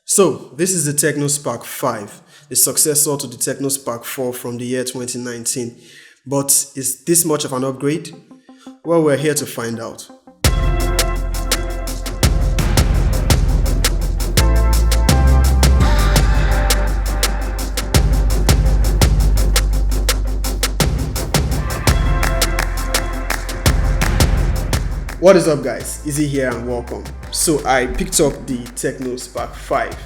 So, this is the Tecno Spark 5, the successor to the Tecno Spark 4 from the year 2019. But is this much of an upgrade? Well, we're here to find out. What is up, guys? Izzy here and welcome. So I picked up the Tecno Spark 5.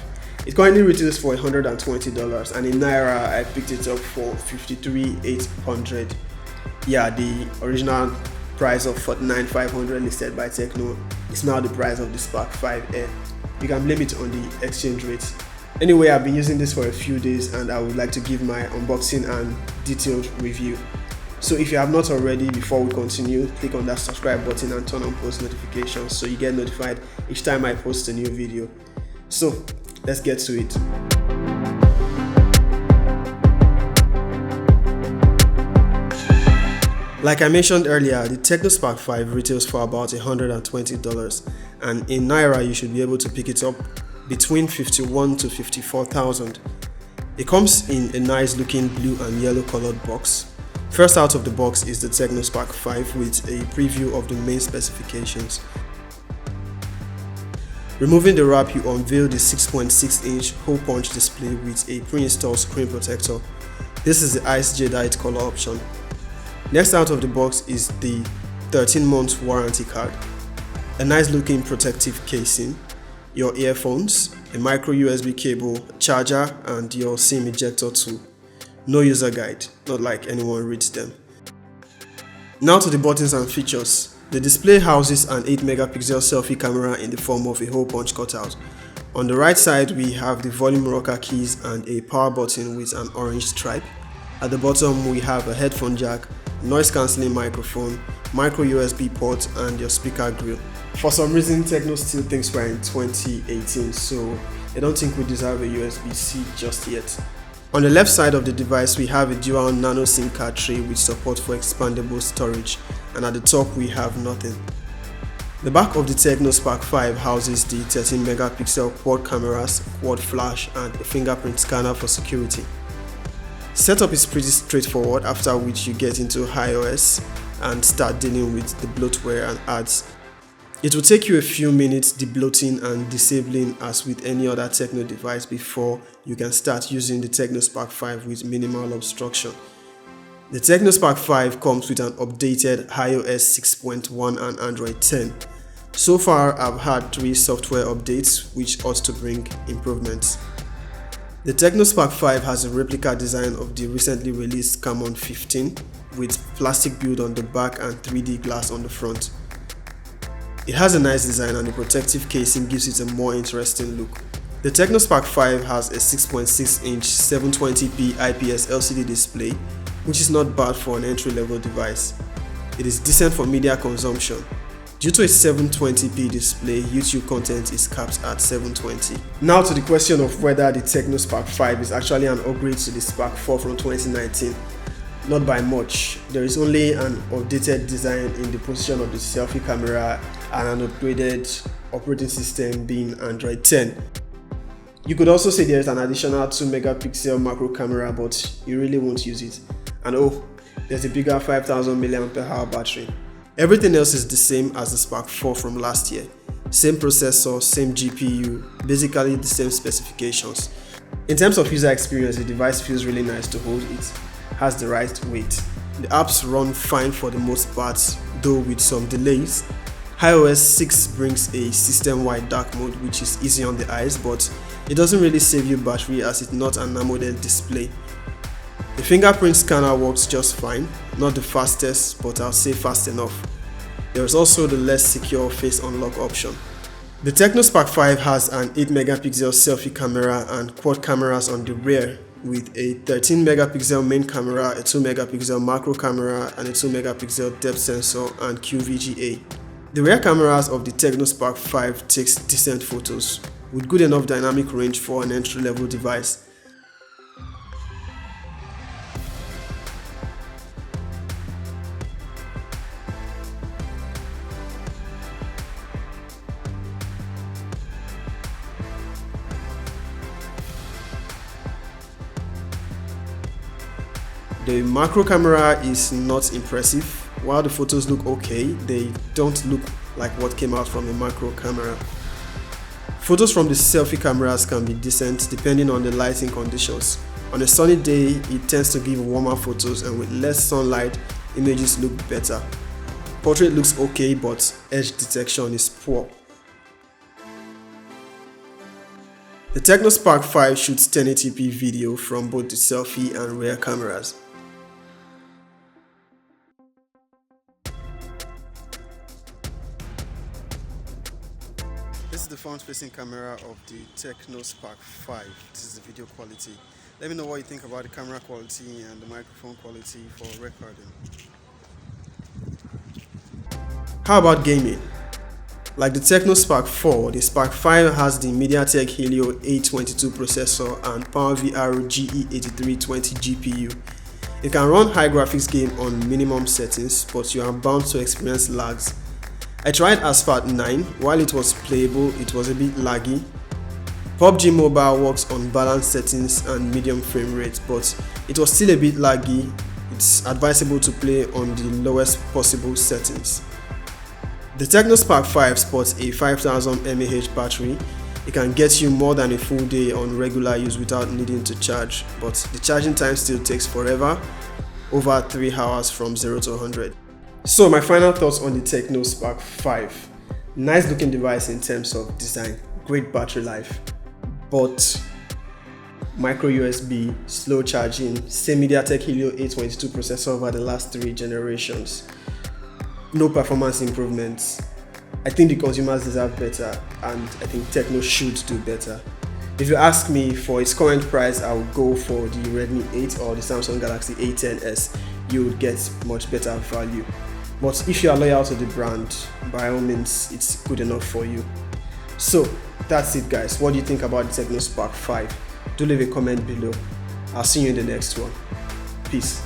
It currently retails for $120 and in Naira I picked it up for 53,800. Yeah, the original price of 49,500 listed by Tecno is now the price of the Spark 5 You can blame it on the exchange rate. Anyway, I've been using this for a few days and I would like to give my unboxing and detailed review. So if you have not already, before we continue, click on that subscribe button and turn on post notifications so you get notified each time I post a new video. So let's get to it. Like I mentioned earlier, the Tecno Spark 5 retails for about $120 and in Naira you should be able to pick it up between 51 to 54,000. It comes in a nice looking blue and yellow colored box. First out of the box is the Tecno Spark 5 with a preview of the main specifications. Removing the wrap, you unveil the 6.6-inch hole punch display with a pre-installed screen protector. This is the Ice Jadeite color option. Next out of the box is the 13-month warranty card, a nice looking protective casing, your earphones, a micro USB cable, charger and your SIM ejector tool. No user guide, not like anyone reads them. Now to the buttons and features. The display houses an 8-megapixel selfie camera in the form of a hole punch cutout. On the right side we have the volume rocker keys and a power button with an orange stripe. At the bottom we have a headphone jack, noise cancelling microphone, micro USB port and your speaker grill. For some reason Tecno still thinks we're in 2018, so I don't think we deserve a USB-C just yet. On the left side of the device we have a dual nano SIM card tray with support for expandable storage, and at the top we have nothing. The back of the Tecno Spark 5 houses the 13-megapixel quad cameras, quad flash and a fingerprint scanner for security. Setup is pretty straightforward, after which you get into iOS and start dealing with the bloatware and ads. It will take you a few minutes debloating and disabling as with any other Tecno device before you can start using the Tecno Spark 5 with minimal obstruction. The Tecno Spark 5 comes with an updated iOS 6.1 and Android 10. So far I've had 3 software updates which ought to bring improvements. The Tecno Spark 5 has a replica design of the recently released Camon 15 with plastic build on the back and 3D glass on the front. It has a nice design and the protective casing gives it a more interesting look. The Tecno Spark 5 has a 6.6-inch 720p IPS LCD display, which is not bad for an entry-level device. It is decent for media consumption. Due to a 720p display, YouTube content is capped at 720. Now to the question of whether the Tecno Spark 5 is actually an upgrade to the Spark 4 from 2019. Not by much. There is only an updated design in the position of the selfie camera and an upgraded operating system being Android 10. You could also say there is an additional 2-megapixel macro camera, but you really won't use it. And oh, there's a bigger 5000 mAh battery. Everything else is the same as the Spark 4 from last year. Same processor, same GPU, basically the same specifications. In terms of user experience, the device feels really nice to hold. It has the right weight. The apps run fine for the most part, though with some delays. iOS 6 brings a system-wide dark mode which is easy on the eyes, but it doesn't really save you battery as it's not an AMOLED display. The fingerprint scanner works just fine, not the fastest, but I'll say fast enough. There is also the less secure face unlock option. The Tecno Spark 5 has an 8-megapixel selfie camera and quad cameras on the rear, with a 13-megapixel main camera, a 2-megapixel macro camera and a 2-megapixel depth sensor and QVGA. The rear cameras of the Tecno Spark 5 takes decent photos, with good enough dynamic range for an entry-level device. The macro camera is not impressive. While the photos look okay, they don't look like what came out from a macro camera. Photos from the selfie cameras can be decent depending on the lighting conditions. On a sunny day, it tends to give warmer photos, and with less sunlight, images look better. Portrait looks okay, but edge detection is poor. The Tecno Spark 5 shoots 1080p video from both the selfie and rear cameras. This is the front-facing camera of the Tecno Spark 5. This is the video quality. Let me know what you think about the camera quality and the microphone quality for recording. How about gaming? Like the Tecno Spark 4, the Spark 5 has the MediaTek Helio A22 processor and PowerVR GE8320 GPU. It can run high graphics game on minimum settings, but you are bound to experience lags. I tried Asphalt 9. While it was playable, it was a bit laggy. PUBG Mobile works on balanced settings and medium frame rate, but it was still a bit laggy. It's advisable to play on the lowest possible settings. The Tecno Spark 5 sports a 5000 mAh battery. It can get you more than a full day on regular use without needing to charge, but the charging time still takes forever, over 3 hours from 0 to 100. So my final thoughts on the Tecno Spark 5. Nice looking device in terms of design, great battery life, but micro USB, slow charging, same MediaTek Helio A22 processor over the last 3 generations. No performance improvements. I think the consumers deserve better, and I think Tecno should do better. If you ask me, for its current price, I would go for the Redmi 8 or the Samsung Galaxy A10s. You would get much better value. But if you are loyal to the brand, by all means, it's good enough for you. So that's it, guys. What do you think about the Tecno Spark 5? Do leave a comment below. I'll see you in the next one. Peace.